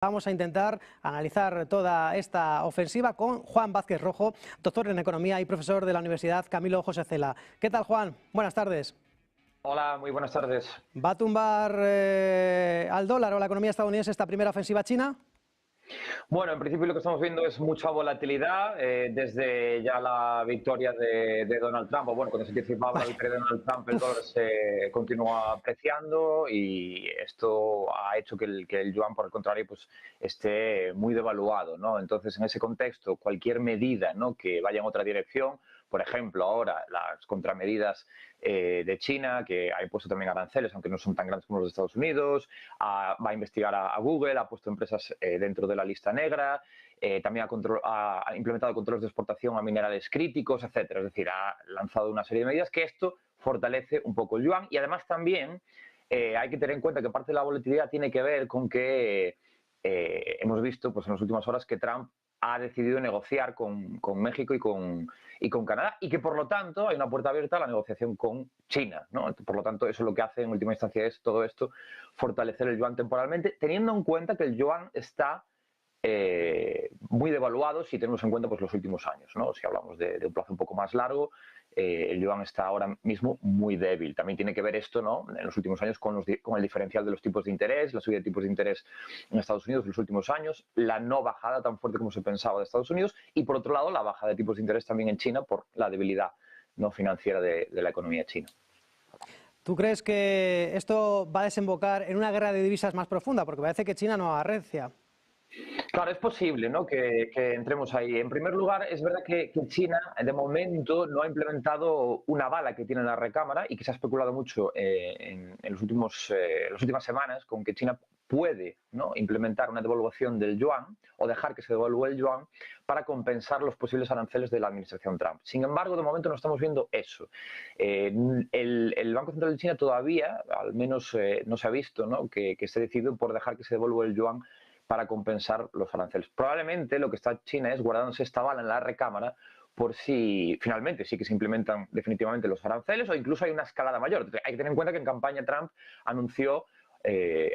Vamos a intentar analizar toda esta ofensiva con Juan Vázquez Rojo, doctor en Economía y profesor de la Universidad Camilo José Cela. ¿Qué tal, Juan? Buenas tardes. Hola, muy buenas tardes. ¿Va a tumbar al dólar o la economía estadounidense esta primera ofensiva china? Bueno, en principio lo que estamos viendo es mucha volatilidad desde ya la victoria de Donald Trump, o bueno, cuando se anticipaba la victoria de Donald Trump, el dólar se continúa apreciando y esto ha hecho que el yuan, por el contrario, pues esté muy devaluado, ¿no? Entonces, en ese contexto, cualquier medida, ¿no?, que vaya en otra dirección, por ejemplo, ahora las contramedidas de China, que ha impuesto también aranceles, aunque no son tan grandes como los de Estados Unidos, va a investigar a Google, ha puesto empresas dentro de la lista negra, también ha implementado controles de exportación a minerales críticos, etcétera. Es decir, ha lanzado una serie de medidas que esto fortalece un poco el yuan y además también hay que tener en cuenta que parte de la volatilidad tiene que ver con que hemos visto pues, en las últimas horas que Trump ha decidido negociar con México y con Canadá y que por lo tanto hay una puerta abierta a la negociación con China, ¿no? Por lo tanto, eso lo que hace en última instancia es todo esto, fortalecer el yuan temporalmente, teniendo en cuenta que el yuan está muy devaluado si tenemos en cuenta pues, los últimos años, ¿no? Si hablamos de un plazo un poco más largo, el yuan está ahora mismo muy débil. También tiene que ver esto, ¿no?, en los últimos años con el diferencial de los tipos de interés, la subida de tipos de interés en Estados Unidos en los últimos años, la no bajada tan fuerte como se pensaba de Estados Unidos y, por otro lado, la bajada de tipos de interés también en China por la debilidad no financiera de la economía china. ¿Tú crees que esto va a desembocar en una guerra de divisas más profunda? Porque parece que China no arrecia. Claro, es posible, ¿no?, que entremos ahí. En primer lugar, es verdad que China, de momento, no ha implementado una bala que tiene en la recámara y que se ha especulado mucho en las últimas semanas con que China puede, ¿no?, implementar una devaluación del yuan o dejar que se devalúe el yuan para compensar los posibles aranceles de la administración Trump. Sin embargo, de momento no estamos viendo eso. El Banco Central de China todavía, al menos no se ha visto, ¿no?, que esté decidido por dejar que se devalúe el yuan para compensar los aranceles. Probablemente lo que está China es guardándose esta bala en la recámara por si finalmente sí que se implementan definitivamente los aranceles o incluso hay una escalada mayor. Hay que tener en cuenta que en campaña Trump anunció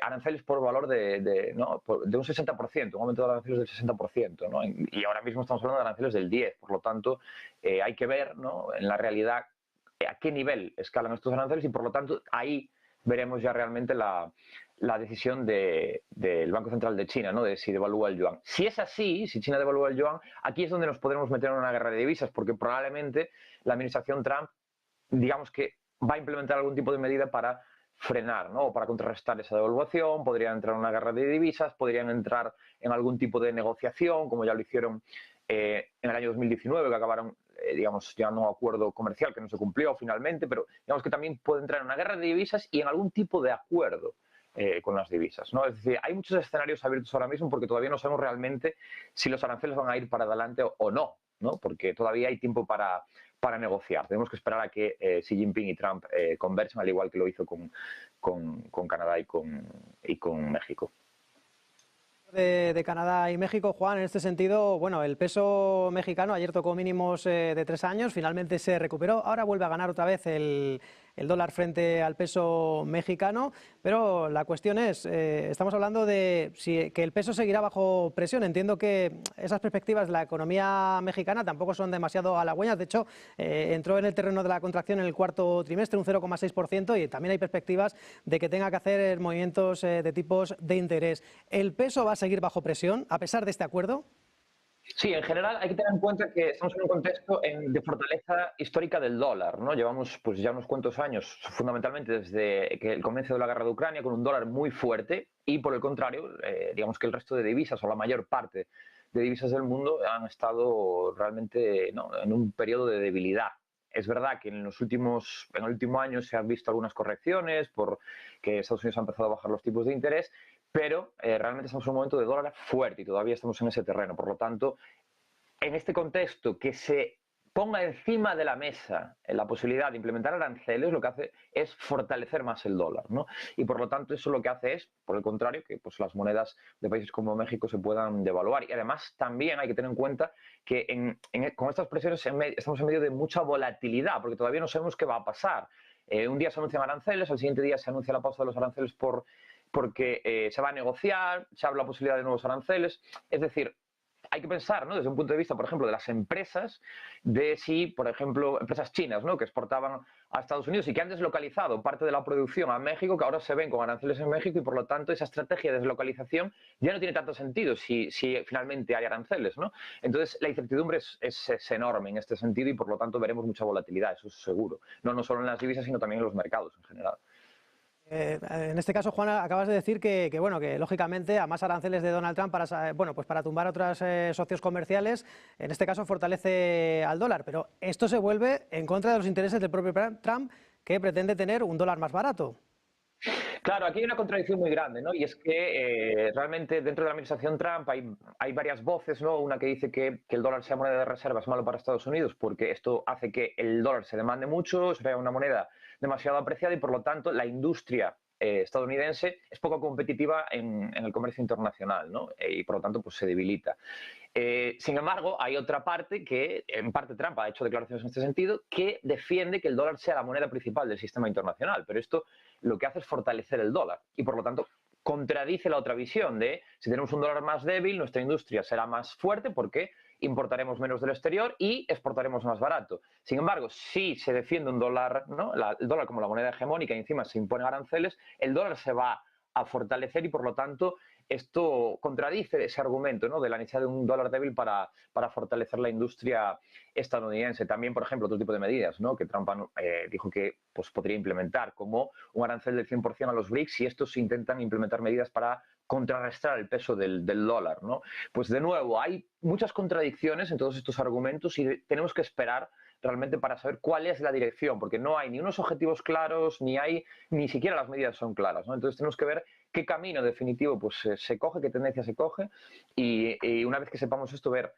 aranceles por valor de un 60%, un aumento de aranceles del 60%, ¿no? Y ahora mismo estamos hablando de aranceles del 10%, por lo tanto hay que ver, ¿no?, en la realidad a qué nivel escalan estos aranceles y por lo tanto ahí veremos ya realmente la decisión del Banco Central de China, ¿no?, de si devalúa el yuan. Si es así, si China devalúa el yuan, aquí es donde nos podremos meter en una guerra de divisas, porque probablemente la administración Trump, digamos que va a implementar algún tipo de medida para frenar, ¿no?, o para contrarrestar esa devaluación, podrían entrar en una guerra de divisas, podrían entrar en algún tipo de negociación, como ya lo hicieron en el año 2019, que acabaron digamos, ya no acuerdo comercial que no se cumplió finalmente, pero digamos que también puede entrar en una guerra de divisas y en algún tipo de acuerdo con las divisas, ¿no? Es decir, hay muchos escenarios abiertos ahora mismo porque todavía no sabemos realmente si los aranceles van a ir para adelante o no, ¿no? Porque todavía hay tiempo para negociar. Tenemos que esperar a que Xi Jinping y Trump conversen, al igual que lo hizo con Canadá y con México. De Canadá y México, Juan, en este sentido, bueno, el peso mexicano ayer tocó mínimos de 3 años, finalmente se recuperó, ahora vuelve a ganar otra vez el dólar frente al peso mexicano, pero la cuestión es, estamos hablando de que el peso seguirá bajo presión. Entiendo que esas perspectivas de la economía mexicana tampoco son demasiado halagüeñas, de hecho, entró en el terreno de la contracción en el cuarto trimestre, un 0,6%, y también hay perspectivas de que tenga que hacer movimientos de tipos de interés. ¿El peso va a seguir bajo presión a pesar de este acuerdo? Sí, en general hay que tener en cuenta que estamos en un contexto de fortaleza histórica del dólar, ¿no? Llevamos pues ya unos cuantos años, fundamentalmente desde que el comienzo de la guerra de Ucrania, con un dólar muy fuerte y por el contrario, digamos que el resto de divisas o la mayor parte de divisas del mundo han estado realmente, ¿no?, en un periodo de debilidad. Es verdad que en el último año se han visto algunas correcciones porque Estados Unidos ha empezado a bajar los tipos de interés, pero realmente estamos en un momento de dólar fuerte y todavía estamos en ese terreno. Por lo tanto, en este contexto, que se ponga encima de la mesa la posibilidad de implementar aranceles, lo que hace es fortalecer más el dólar, ¿no? Y por lo tanto eso lo que hace es, por el contrario, que pues, las monedas de países como México se puedan devaluar. Y además también hay que tener en cuenta que con estas presiones estamos en medio de mucha volatilidad, porque todavía no sabemos qué va a pasar. Un día se anuncian aranceles, al siguiente día se anuncia la pausa de los aranceles por porque se va a negociar, se habla la posibilidad de nuevos aranceles. Es decir, hay que pensar, ¿no?, desde un punto de vista, por ejemplo, de las empresas, de si, por ejemplo, empresas chinas, ¿no?, que exportaban a Estados Unidos y que han deslocalizado parte de la producción a México, que ahora se ven con aranceles en México y, por lo tanto, esa estrategia de deslocalización ya no tiene tanto sentido si finalmente hay aranceles, ¿no? Entonces, la incertidumbre es enorme en este sentido y, por lo tanto, veremos mucha volatilidad, eso es seguro. No solo en las divisas, sino también en los mercados en general. En este caso, Juan, acabas de decir bueno, que lógicamente a más aranceles de Donald Trump para tumbar a otros socios comerciales, en este caso fortalece al dólar, pero esto se vuelve en contra de los intereses del propio Trump, que pretende tener un dólar más barato. Claro, aquí hay una contradicción muy grande, ¿no? Y es que realmente dentro de la administración Trump hay varias voces, ¿no? Una que dice que el dólar sea moneda de reserva es malo para Estados Unidos porque esto hace que el dólar se demande mucho, sea una moneda demasiado apreciada y por lo tanto la industria estadounidense es poco competitiva en el comercio internacional, ¿no? Y por lo tanto pues se debilita. Sin embargo, hay otra parte que, en parte Trump ha hecho declaraciones en este sentido, que defiende que el dólar sea la moneda principal del sistema internacional, pero esto lo que hace es fortalecer el dólar y por lo tanto contradice la otra visión de si tenemos un dólar más débil, nuestra industria será más fuerte porque importaremos menos del exterior y exportaremos más barato. Sin embargo, si se defiende un dólar, ¿no?, el dólar como la moneda hegemónica y encima se imponen aranceles, el dólar se va a fortalecer y por lo tanto esto contradice ese argumento, ¿no?, de la necesidad de un dólar débil para fortalecer la industria estadounidense. También, por ejemplo, otro tipo de medidas, ¿no?, que Trump dijo que pues, podría implementar, como un arancel del 100% a los BRICS, y estos intentan implementar medidas para contrarrestar el peso del dólar, ¿no? Pues de nuevo, hay muchas contradicciones en todos estos argumentos y tenemos que esperar realmente para saber cuál es la dirección, porque no hay ni unos objetivos claros, ni siquiera las medidas son claras, ¿no? Entonces tenemos que ver qué camino definitivo pues, se coge, qué tendencia se coge y una vez que sepamos esto, ver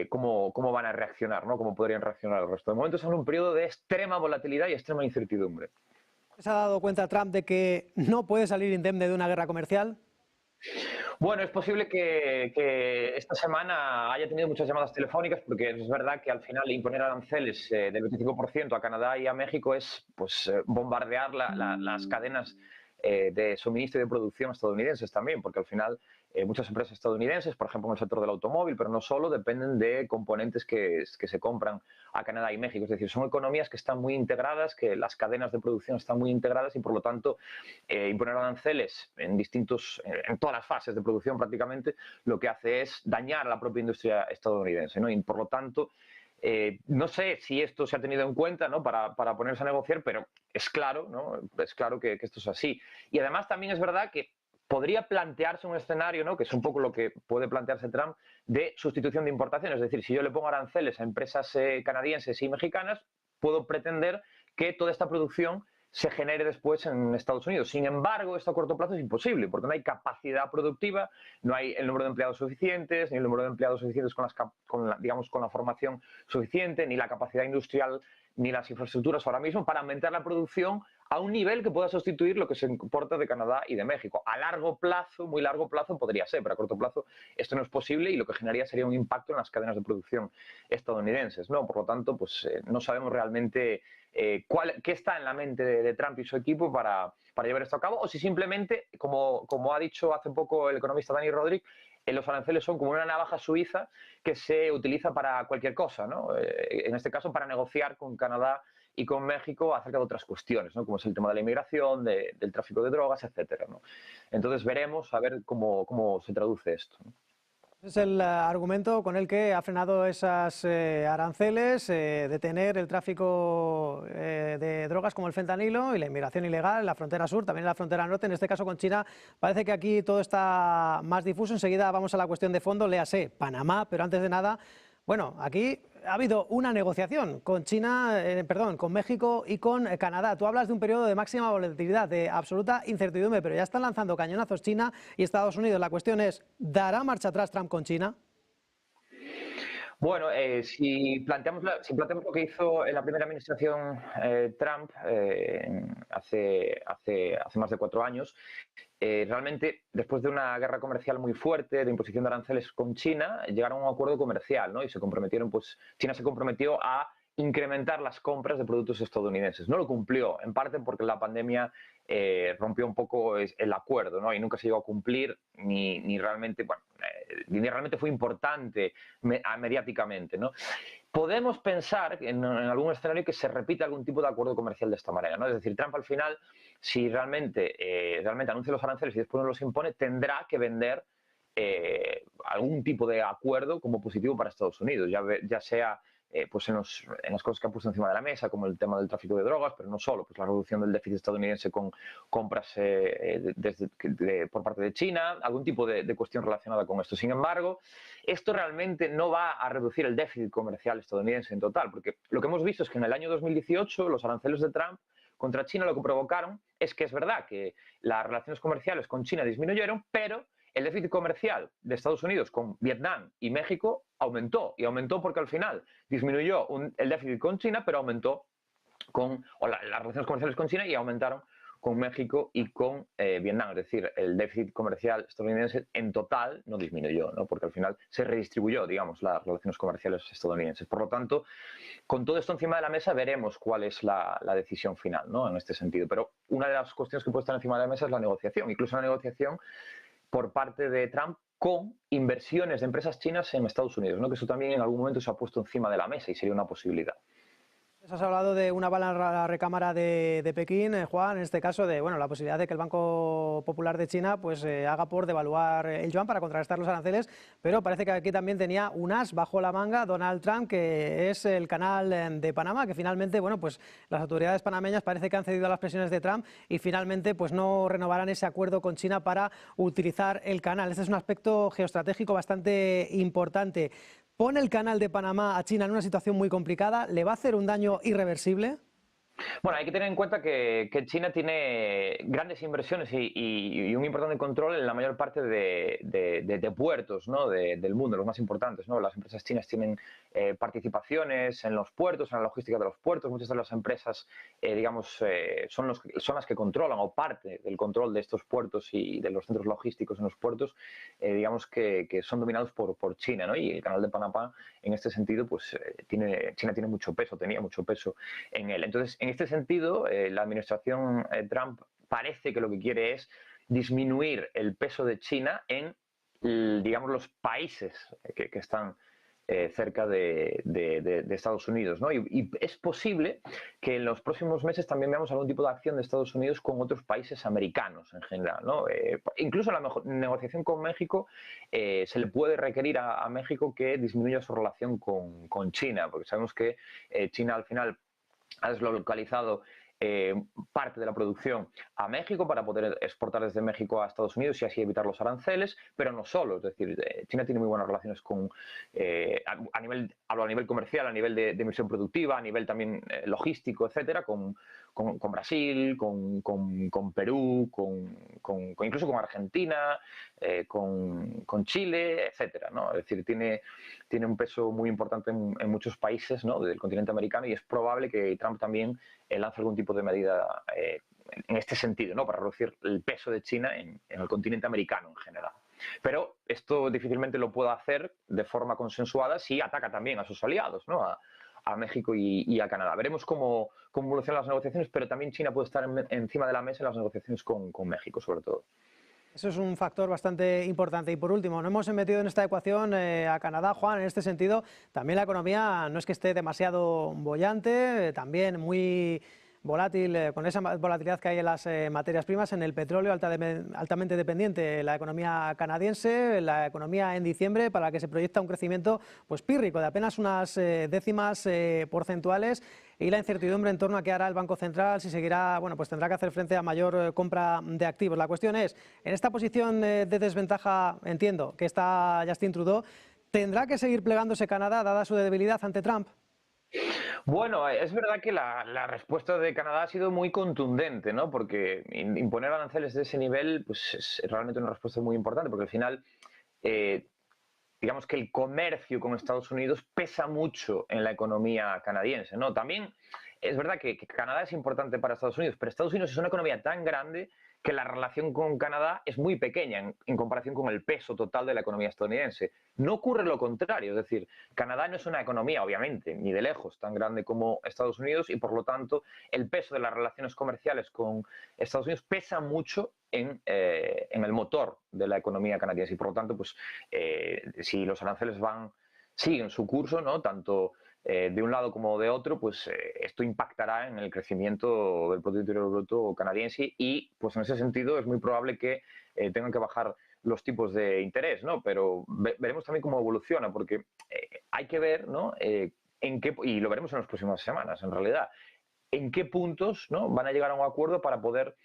cómo van a reaccionar, ¿no?, cómo podrían reaccionar el resto. De momento estamos en un periodo de extrema volatilidad y extrema incertidumbre. ¿Se ha dado cuenta Trump de que no puede salir indemne de una guerra comercial? Bueno, es posible que esta semana haya tenido muchas llamadas telefónicas porque es verdad que al final imponer aranceles del 25% a Canadá y a México es pues, bombardear las cadenas de suministro y de producción estadounidenses también, porque al final muchas empresas estadounidenses, por ejemplo en el sector del automóvil, pero no solo, dependen de componentes que se compran a Canadá y México. Es decir, son economías que están muy integradas, que las cadenas de producción están muy integradas y por lo tanto imponer aranceles en todas las fases de producción prácticamente, lo que hace es dañar a la propia industria estadounidense, ¿no? Y por lo tanto, no sé si esto se ha tenido en cuenta, ¿no?, para ponerse a negociar, pero es claro, ¿no?, es claro que esto es así. Y además también es verdad que podría plantearse un escenario, ¿no?, que es un poco lo que puede plantearse Trump, de sustitución de importaciones. Es decir, si yo le pongo aranceles a empresas canadienses y mexicanas, puedo pretender que toda esta producción se genere después en Estados Unidos. Sin embargo, esto a corto plazo es imposible, porque no hay capacidad productiva, no hay el número de empleados suficientes, ni el número de empleados suficientes con la formación suficiente, ni la capacidad industrial, ni las infraestructuras ahora mismo para aumentar la producción a un nivel que pueda sustituir lo que se importa de Canadá y de México. A largo plazo, muy largo plazo, podría ser, pero a corto plazo esto no es posible y lo que generaría sería un impacto en las cadenas de producción estadounidenses, ¿no? Por lo tanto, pues no sabemos realmente qué está en la mente de Trump y su equipo para llevar esto a cabo, o si simplemente, como ha dicho hace poco el economista Dani Rodríguez, los aranceles son como una navaja suiza que se utiliza para cualquier cosa, ¿no? En este caso para negociar con Canadá y con México acerca de otras cuestiones, ¿no?, como es el tema de la inmigración, del tráfico de drogas, etcétera, ¿no? Entonces veremos a ver cómo se traduce esto, ¿no? Es el argumento con el que ha frenado esas aranceles, detener el tráfico de drogas como el fentanilo y la inmigración ilegal en la frontera sur, también en la frontera norte, en este caso con China. Parece que aquí todo está más difuso. Enseguida vamos a la cuestión de fondo, léase Panamá, pero antes de nada, bueno, aquí ha habido una negociación con con México y con Canadá. Tú hablas de un periodo de máxima volatilidad, de absoluta incertidumbre, pero ya están lanzando cañonazos China y Estados Unidos. La cuestión es, ¿dará marcha atrás Trump con China? Bueno, si planteamos lo que hizo en la primera administración Trump hace más de 4 años, realmente después de una guerra comercial muy fuerte, de imposición de aranceles con China, llegaron a un acuerdo comercial, ¿no? Y China se comprometió a incrementar las compras de productos estadounidenses. No lo cumplió, en parte porque la pandemia rompió un poco el acuerdo, ¿no? Y nunca se llegó a cumplir ni realmente, bueno, ni realmente fue importante mediáticamente, ¿no? Podemos pensar en algún escenario que se repita algún tipo de acuerdo comercial de esta manera, ¿no? Es decir, Trump al final, si realmente anuncia los aranceles y después no los impone, tendrá que vender algún tipo de acuerdo como positivo para Estados Unidos, ya sea pues en las cosas que ha puesto encima de la mesa, como el tema del tráfico de drogas, pero no solo, pues la reducción del déficit estadounidense con compras por parte de China, algún tipo de cuestión relacionada con esto. Sin embargo, esto realmente no va a reducir el déficit comercial estadounidense en total, porque lo que hemos visto es que en el año 2018 los aranceles de Trump contra China lo que provocaron es que es verdad que las relaciones comerciales con China disminuyeron, pero el déficit comercial de Estados Unidos con Vietnam y México aumentó, y aumentó porque al final disminuyó el déficit con China, pero aumentó las relaciones comerciales con China y aumentaron con México y con Vietnam. Es decir, el déficit comercial estadounidense en total no disminuyó, ¿no? Porque al final se redistribuyó, digamos, las relaciones comerciales estadounidenses. Por lo tanto, con todo esto encima de la mesa veremos cuál es la decisión final, ¿no? En este sentido. Pero una de las cuestiones que puede estar encima de la mesa es la negociación, incluso la negociación por parte de Trump con inversiones de empresas chinas en Estados Unidos, ¿no? Que eso también en algún momento se ha puesto encima de la mesa y sería una posibilidad. Has hablado de una bala en la recámara de Pekín, Juan, en este caso de la posibilidad de que el Banco Popular de China pues haga por devaluar el yuan para contrarrestar los aranceles, pero parece que aquí también tenía un as bajo la manga Donald Trump, que es el canal de Panamá, que finalmente pues las autoridades panameñas parece que han cedido a las presiones de Trump y finalmente pues no renovarán ese acuerdo con China para utilizar el canal. Este es un aspecto geoestratégico bastante importante. ¿Pone el canal de Panamá a China en una situación muy complicada? ¿Le va a hacer un daño irreversible? Bueno, hay que tener en cuenta que China tiene grandes inversiones y un importante control en la mayor parte de puertos, ¿no? Del mundo, los más importantes, ¿no? Las empresas chinas tienen participaciones en los puertos, en la logística de los puertos. Muchas de las empresas, digamos, son las que controlan o parte del control de estos puertos y de los centros logísticos en los puertos, digamos que son dominados por China, ¿no? Y el canal de Panamá, en este sentido, pues China tiene mucho peso, tenía mucho peso en él. Entonces, en este sentido, la administración Trump parece que lo que quiere es disminuir el peso de China en, digamos, los países que están cerca de Estados Unidos, ¿no? Y es posible que en los próximos meses también veamos algún tipo de acción de Estados Unidos con otros países americanos en general, ¿no? Incluso la negociación con México se le puede requerir a México que disminuya su relación con China, porque sabemos que China al final ha deslocalizado parte de la producción a México para poder exportar desde México a Estados Unidos y así evitar los aranceles, pero no solo. Es decir, China tiene muy buenas relaciones con, hablo a nivel comercial, a nivel de emisión productiva, a nivel también logístico, etcétera, con Brasil, con Perú, incluso con Argentina, con Chile, etcétera, ¿no? Es decir, tiene un peso muy importante en muchos países, ¿no? Del continente americano, y es probable que Trump también lance algún tipo de medida en este sentido, ¿no? Para reducir el peso de China en el continente americano en general. Pero esto difícilmente lo puede hacer de forma consensuada si ataca también a sus aliados, ¿no? A México y a Canadá. Veremos cómo evolucionan las negociaciones, pero también China puede estar encima de la mesa en las negociaciones con México, sobre todo. Eso es un factor bastante importante. Y por último, no hemos metido en esta ecuación a Canadá, Juan. En este sentido, también la economía no es que esté demasiado boyante, también muy volátil, con esa volatilidad que hay en las materias primas, en el petróleo altamente dependiente, la economía canadiense, la economía en diciembre, para la que se proyecta un crecimiento pues pírrico de apenas unas décimas porcentuales, y la incertidumbre en torno a qué hará el Banco Central, si seguirá, pues tendrá que hacer frente a mayor compra de activos. La cuestión es, en esta posición de desventaja, entiendo que está Justin Trudeau, ¿tendrá que seguir plegándose Canadá dada su debilidad ante Trump? Bueno, es verdad que la respuesta de Canadá ha sido muy contundente, ¿no? Porque imponer aranceles de ese nivel, pues es realmente una respuesta muy importante, porque al final, digamos que el comercio con Estados Unidos pesa mucho en la economía canadiense, ¿no? También es verdad que Canadá es importante para Estados Unidos, pero Estados Unidos es una economía tan grande que la relación con Canadá es muy pequeña en comparación con el peso total de la economía estadounidense. No ocurre lo contrario, es decir, Canadá no es una economía, obviamente, ni de lejos tan grande como Estados Unidos y, por lo tanto, el peso de las relaciones comerciales con Estados Unidos pesa mucho en el motor de la economía canadiense y, por lo tanto, pues, si los aranceles siguen su curso, ¿no? Tanto de un lado como de otro, pues esto impactará en el crecimiento del Producto Interior Bruto canadiense y, pues en ese sentido, es muy probable que tengan que bajar los tipos de interés, ¿no? Pero veremos también cómo evoluciona, porque hay que ver, ¿no? Y lo veremos en las próximas semanas, en realidad, en qué puntos, ¿no? Van a llegar a un acuerdo para poder,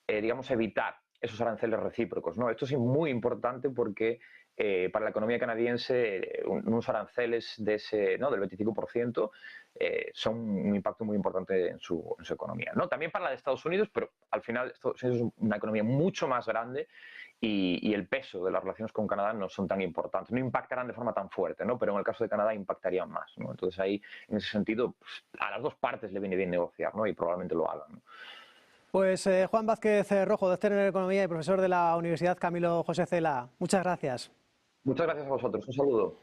digamos, evitar esos aranceles recíprocos, ¿no? Esto es muy importante porque para la economía canadiense unos aranceles de ¿no? del 25% son un impacto muy importante en su economía, ¿no? También para la de Estados Unidos, pero al final Estados Unidos es una economía mucho más grande y el peso de las relaciones con Canadá no son tan importantes, no impactarán de forma tan fuerte, ¿no? Pero en el caso de Canadá impactarían más, ¿no? Entonces ahí, en ese sentido, pues, a las dos partes le viene bien negociar, ¿no? Y probablemente lo hagan, ¿no? Pues Juan Vázquez Rojo, doctor en Economía y profesor de la Universidad Camilo José Cela, muchas gracias. Muchas gracias a vosotros. Un saludo.